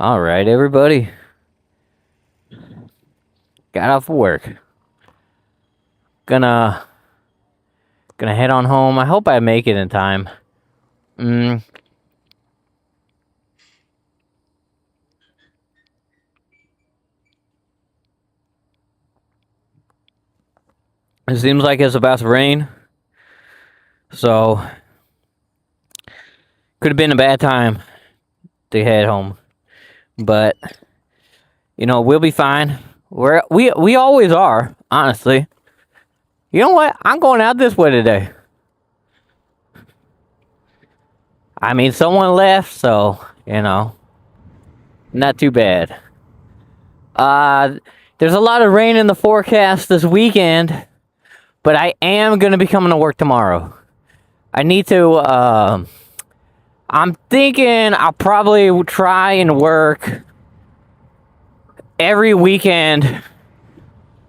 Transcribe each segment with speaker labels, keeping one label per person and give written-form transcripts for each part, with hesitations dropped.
Speaker 1: All right, everybody. Got off work. Gonna head on home. I hope I make it in time. It seems like it's about to rain. So could have been a bad time to head home. But we'll be fine. We always are, honestly. You know what? I'm going out this way today. I mean, someone left, so, not too bad. There's a lot of rain in the forecast this weekend, but I am going to be coming to work tomorrow. I need to, I'm thinking I'll probably try and work every weekend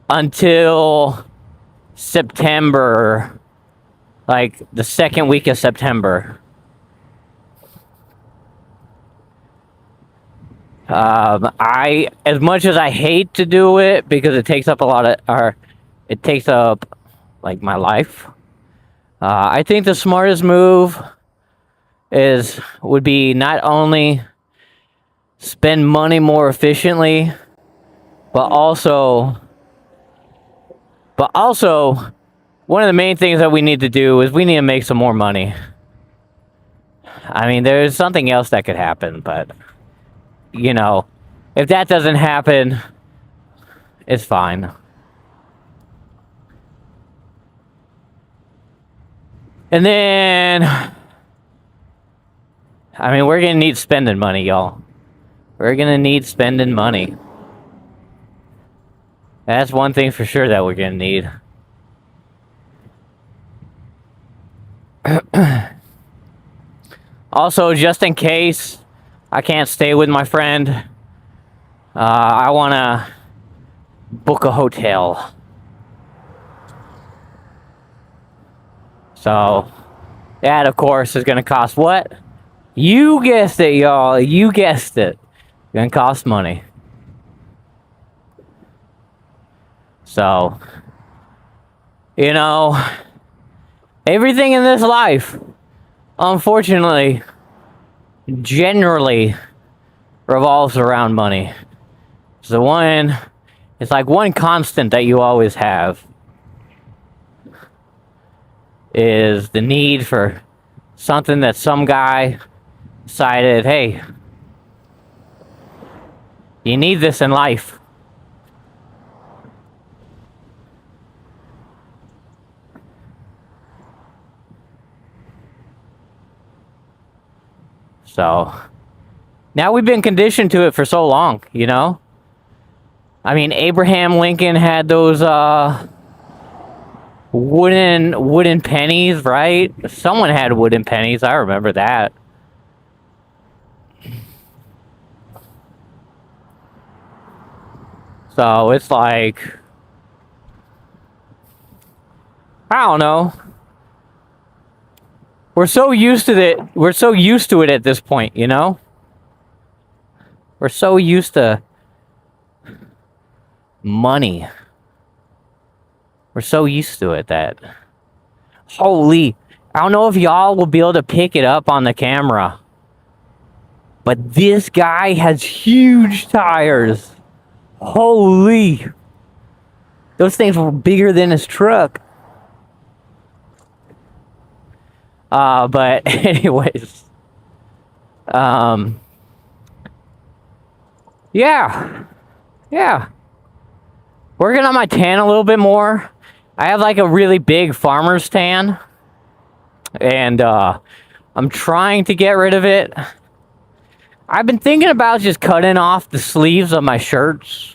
Speaker 1: until September, like the second week of September. As much as I hate to do it because it takes up like my life. I think the smartest move would be not only spend money more efficiently, but also one of the main things that we need to do is we need to make some more money. I mean, there's something else that could happen, but if that doesn't happen, it's fine. And then, I mean, we're going to need spending money, y'all. We're going to need spending money. That's one thing for sure that we're going to need. Also, just in case I can't stay with my friend, I want to book a hotel. So, that, of course, is going to cost what? You guessed it, y'all. You guessed it. It's going to cost money. So, everything in this life, unfortunately, generally revolves around money. It's like one constant that you always have is the need for something that some guy decided, hey, you need this in life. So, now we've been conditioned to it for so long, I mean, Abraham Lincoln had those, wooden pennies, right? Someone had wooden pennies, I remember that. So, it's like, I don't know. We're so used to it. We're so used to it at this point, We're so used to money. We're so used to it that... Holy... I don't know if y'all will be able to pick it up on the camera. But this guy has huge tires. Holy... Those things were bigger than his truck. But anyways, yeah, working on my tan a little bit more. I have like a really big farmer's tan, and I'm trying to get rid of it. I've been thinking about just cutting off the sleeves of my shirts,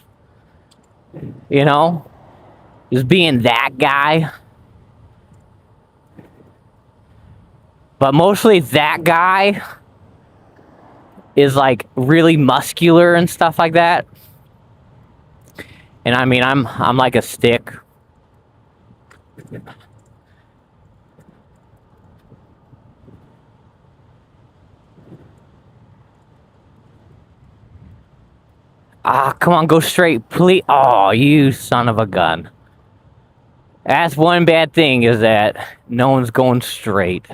Speaker 1: just being that guy. But mostly that guy is like really muscular and stuff like that. And I mean, I'm like a stick. Ah, come on, go straight, please. Oh, you son of a gun. That's one bad thing, is that no one's going straight.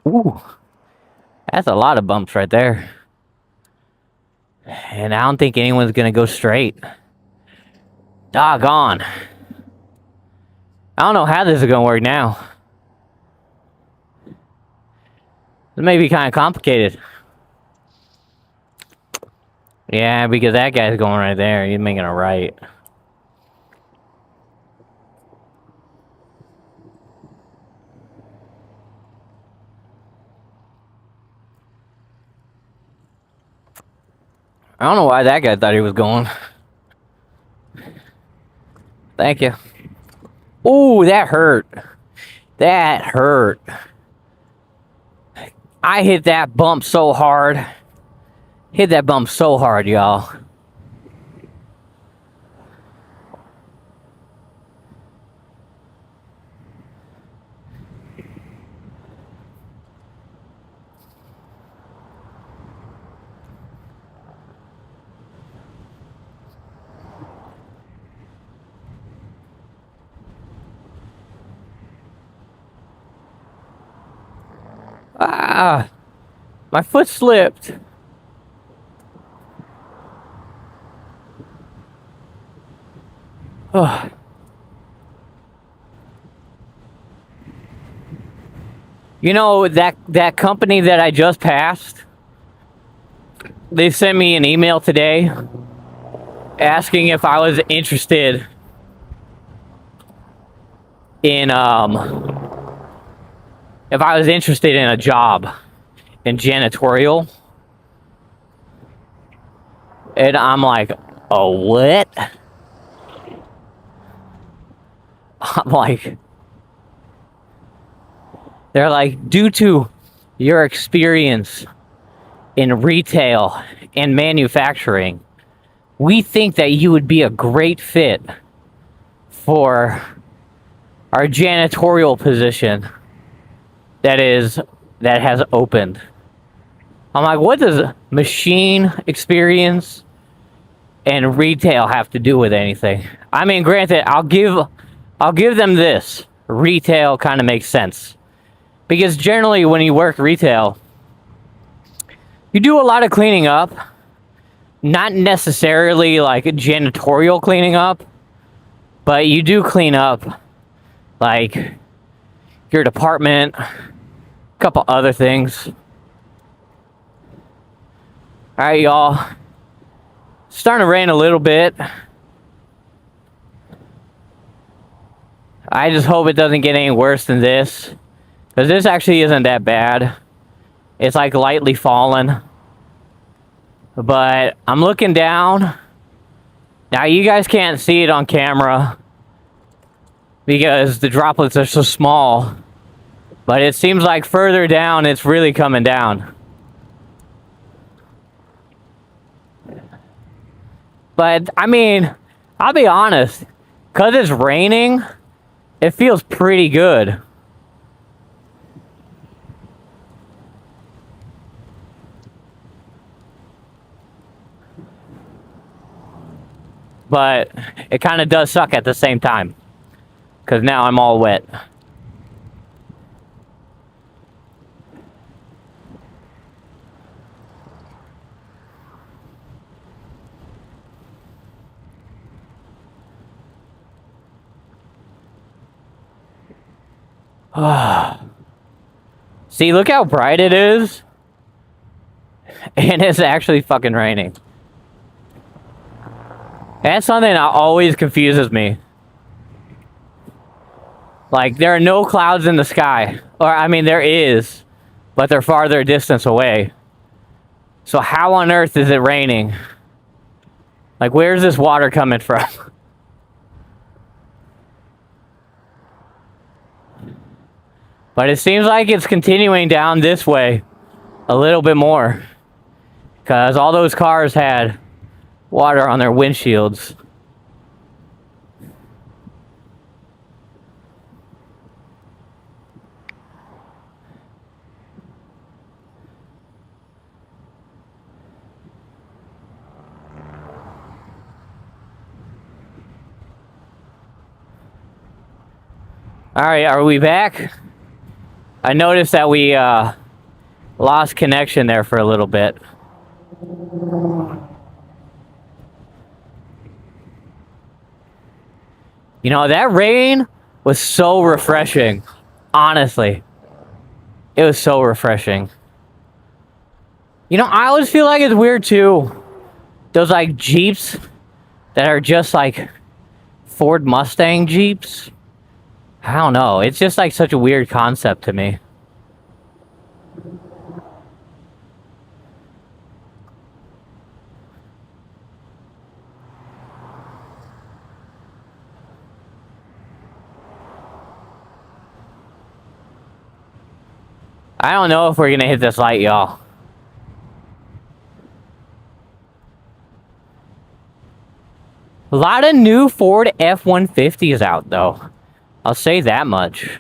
Speaker 1: Ooh, that's a lot of bumps right there. And I don't think anyone's gonna go straight. Doggone. I don't know how this is gonna work now. This may be kind of complicated. Yeah, because that guy's going right there. He's making a right. I don't know why that guy thought he was going. Thank you. Ooh, that hurt. That hurt. I hit that bump so hard. Hit that bump so hard, y'all. Ah, my foot slipped. Oh. You know, that company that I just passed, they sent me an email today asking if I was interested in if I was interested in a job in janitorial. And I'm like, oh, what? I'm like, they're like, due to your experience in retail and manufacturing, we think that you would be a great fit for our janitorial position that has opened. I'm like, what does machine experience and retail have to do with anything? I mean, granted, I'll give them this. Retail kind of makes sense. Because generally when you work retail, you do a lot of cleaning up. Not necessarily like janitorial cleaning up, but you do clean up like your department, a couple other things. Alright, y'all. Starting to rain a little bit. I just hope it doesn't get any worse than this. Because this actually isn't that bad. It's like lightly falling. But I'm looking down. Now you guys can't see it on camera because the droplets are so small. But it seems like further down it's really coming down. But I mean, I'll be honest. Because it's raining, it feels pretty good. But it kind of does suck at the same time. Because now I'm all wet. See, look how bright it is. And it's actually fucking raining. That's something that always confuses me. Like, there are no clouds in the sky. Or, I mean, there is. But they're farther distance away. So how on earth is it raining? Like, where's this water coming from? But it seems like it's continuing down this way a little bit more. Because all those cars had water on their windshields. Alright, are we back? I noticed that we lost connection there for a little bit. You know, that rain was so refreshing. Honestly. It was so refreshing. You know, I always feel like it's weird too. Those like Jeeps that are just like Ford Mustang Jeeps. I don't know. It's just like such a weird concept to me. I don't know if we're gonna hit this light, y'all. A lot of new Ford F-150s out, though. I'll say that much.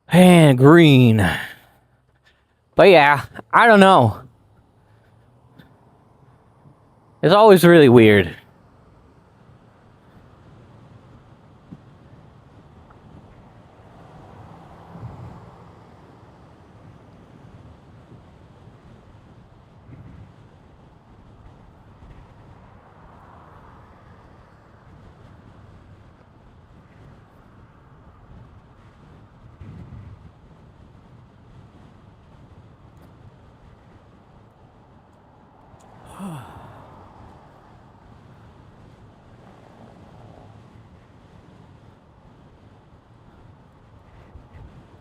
Speaker 1: And green. But yeah, I don't know. It's always really weird.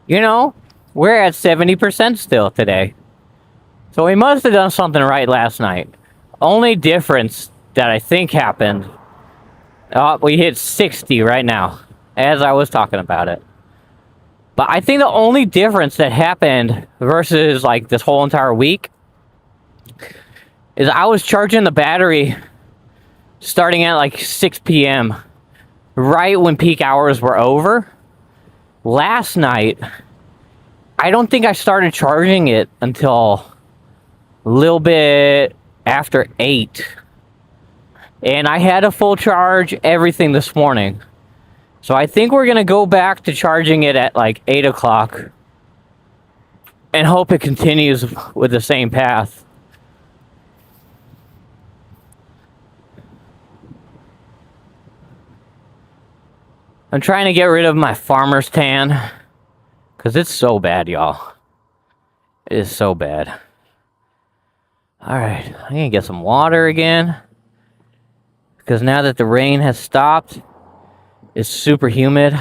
Speaker 1: You know, we're at 70% still today. So we must have done something right last night. Only difference that I think happened... we hit 60 right now, as I was talking about it. But I think the only difference that happened versus, like, this whole entire week is I was charging the battery starting at, like, 6 p.m. right when peak hours were over. Last night, I don't think I started charging it until a little bit after 8. And I had a full charge, everything this morning. So I think we're going to go back to charging it at like 8 o'clock. And hope it continues with the same path. I'm trying to get rid of my farmer's tan. Because it's so bad, y'all. It is so bad. Alright, I'm going to get some water again. Because now that the rain has stopped, it's super humid.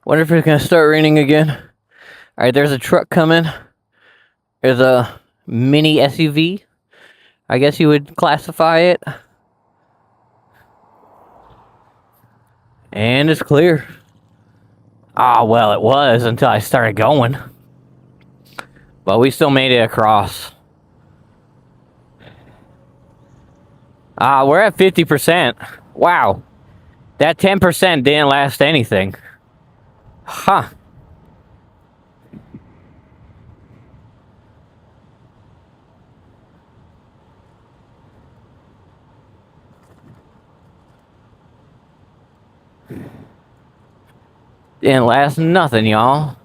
Speaker 1: Wonder if it's going to start raining again. Alright, there's a truck coming. There's a mini SUV. I guess you would classify it. And it's clear. Ah, well, it was until I started going. But we still made it across. We're at 50%. Wow. That 10% didn't last anything. Huh. Didn't last nothing, y'all.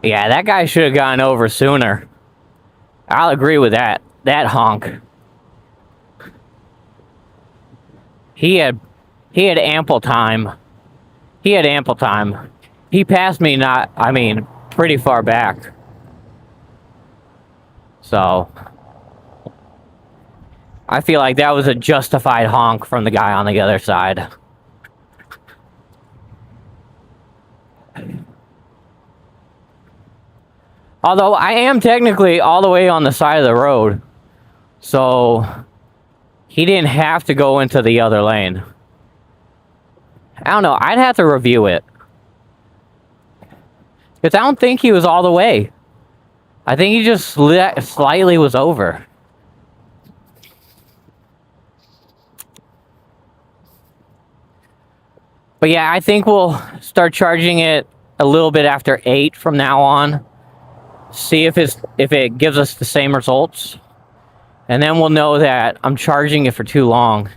Speaker 1: Yeah, that guy should have gotten over sooner. I'll agree with that. That honk. He had ample time. He had ample time. He passed me pretty far back. So, I feel like that was a justified honk from the guy on the other side. Although I am technically all the way on the side of the road. So he didn't have to go into the other lane. I don't know. I'd have to review it. Because I don't think he was all the way. I think he just slightly was over. But yeah, I think we'll start charging it a little bit after 8 from now on. See if it gives us the same results. And then we'll know that I'm charging it for too long.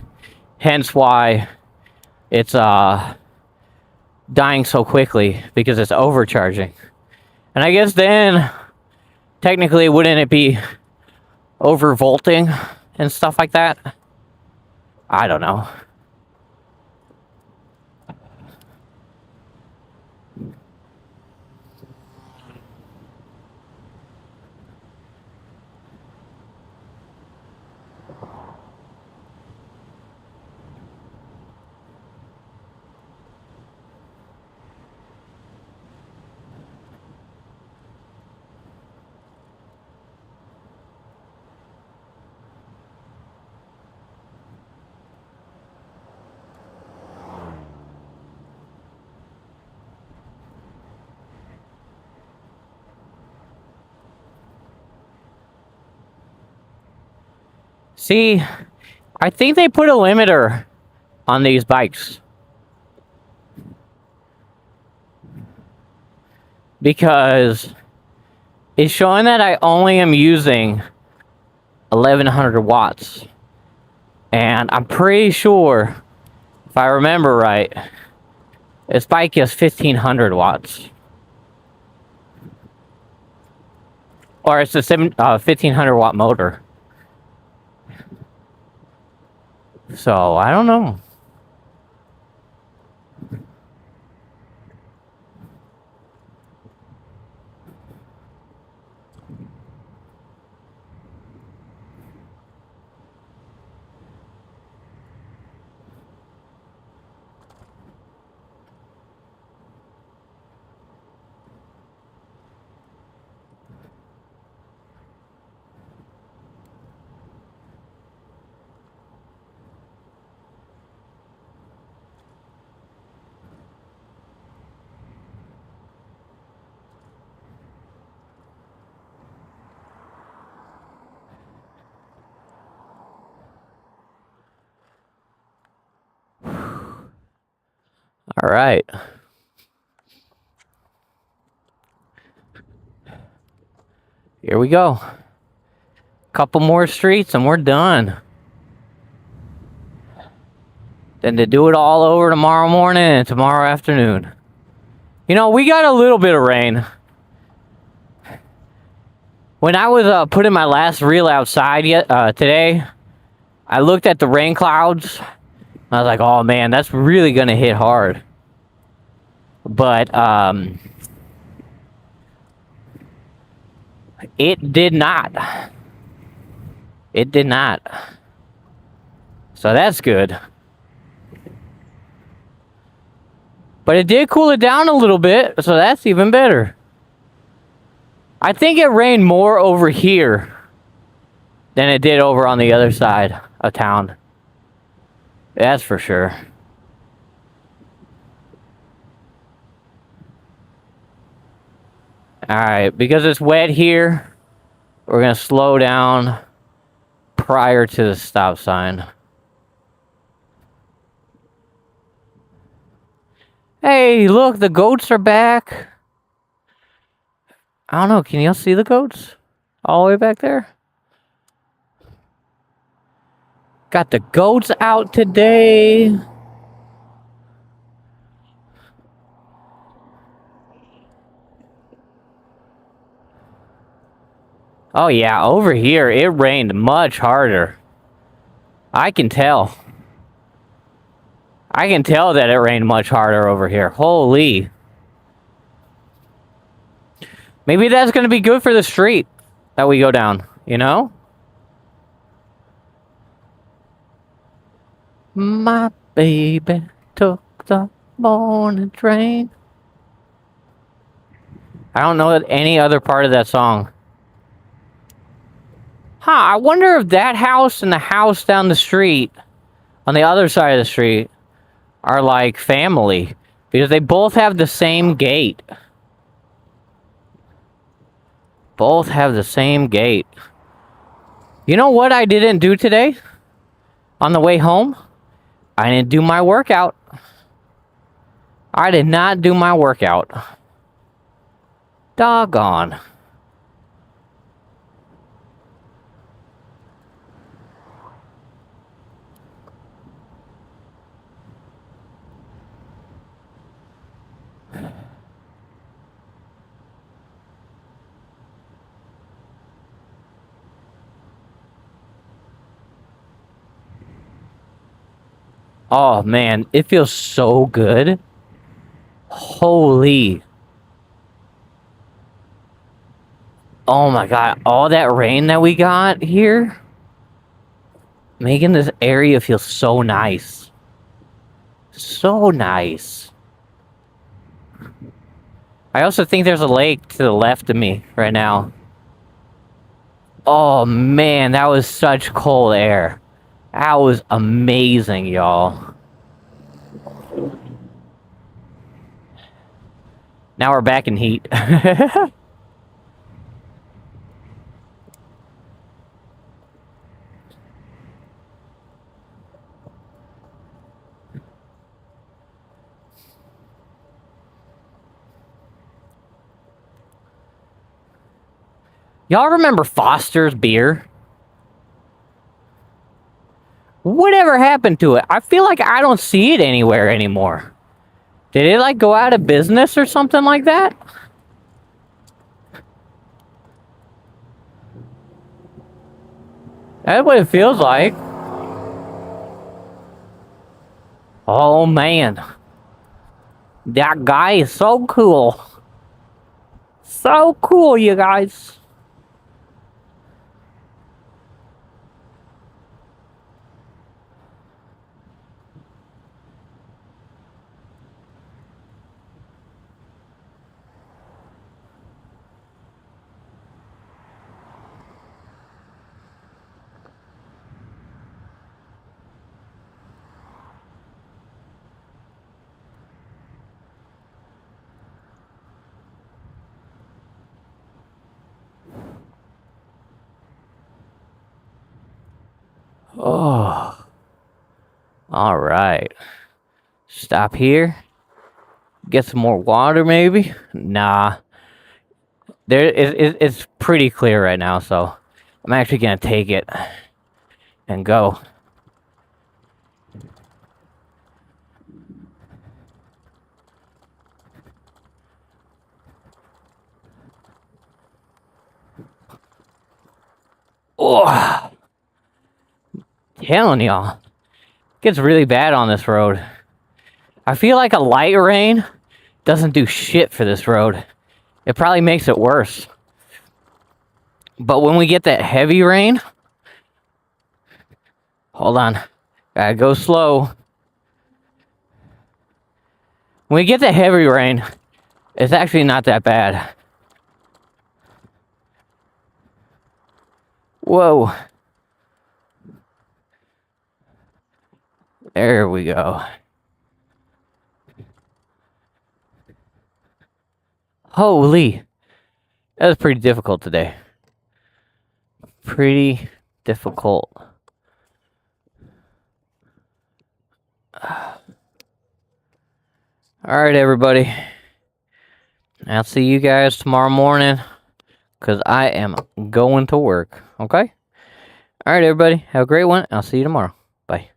Speaker 1: Hence why it's dying so quickly, because it's overcharging. And I guess then technically wouldn't it be overvolting and stuff like that? I don't know. See, I think they put a limiter on these bikes. Because it's showing that I only am using 1100 watts. And I'm pretty sure, if I remember right, this bike is 1500 watts. Or it's a 1500 watt motor. So, I don't know. All right. Here we go. Couple more streets and we're done. Then to do it all over tomorrow morning and tomorrow afternoon. You know, we got a little bit of rain. When I was putting my last reel outside today, I looked at the rain clouds. I was like, oh man, that's really going to hit hard. But it did not. It did not. So that's good. But it did cool it down a little bit, so that's even better. I think it rained more over here than it did over on the other side of town. That's for sure. Alright, because it's wet here, we're going to slow down prior to the stop sign. Hey, look, the goats are back. I don't know, can y'all see the goats? All the way back there? Got the goats out today. Oh yeah, over here it rained much harder. I can tell. I can tell that it rained much harder over here. Holy. Maybe that's going to be good for the street that we go down, you know? My baby took the morning train. I don't know any other part of that song. Huh, I wonder if that house and the house down the street, on the other side of the street, are like family. Because they both have the same gate. Both have the same gate. You know what I didn't do today? On the way home? I didn't do my workout. I did not do my workout. Doggone. Oh man, it feels so good. Holy. Oh my god, all that rain that we got here, making this area feel so nice. So nice. I also think there's a lake to the left of me right now. Oh man, that was such cold air. That was amazing, y'all. Now we're back in heat. Y'all remember Foster's beer? Whatever happened to it? I feel like I don't see it anywhere anymore. Did it like go out of business or something like that? That's what it feels like. Oh man. That guy is so cool. So cool, you guys. Oh. All right. Stop here. Get some more water, maybe? Nah. It's pretty clear right now, so I'm actually gonna take it and go. Oh, telling y'all, it gets really bad on this road. I feel like a light rain doesn't do shit for this road. It probably makes it worse. But when we get that heavy rain, hold on, gotta go slow. When we get the heavy rain, it's actually not that bad. Whoa. There we go. Holy. That was pretty difficult today. Pretty difficult. Alright, everybody. I'll see you guys tomorrow morning, because I am going to work. Okay? Alright, everybody. Have a great one. I'll see you tomorrow. Bye.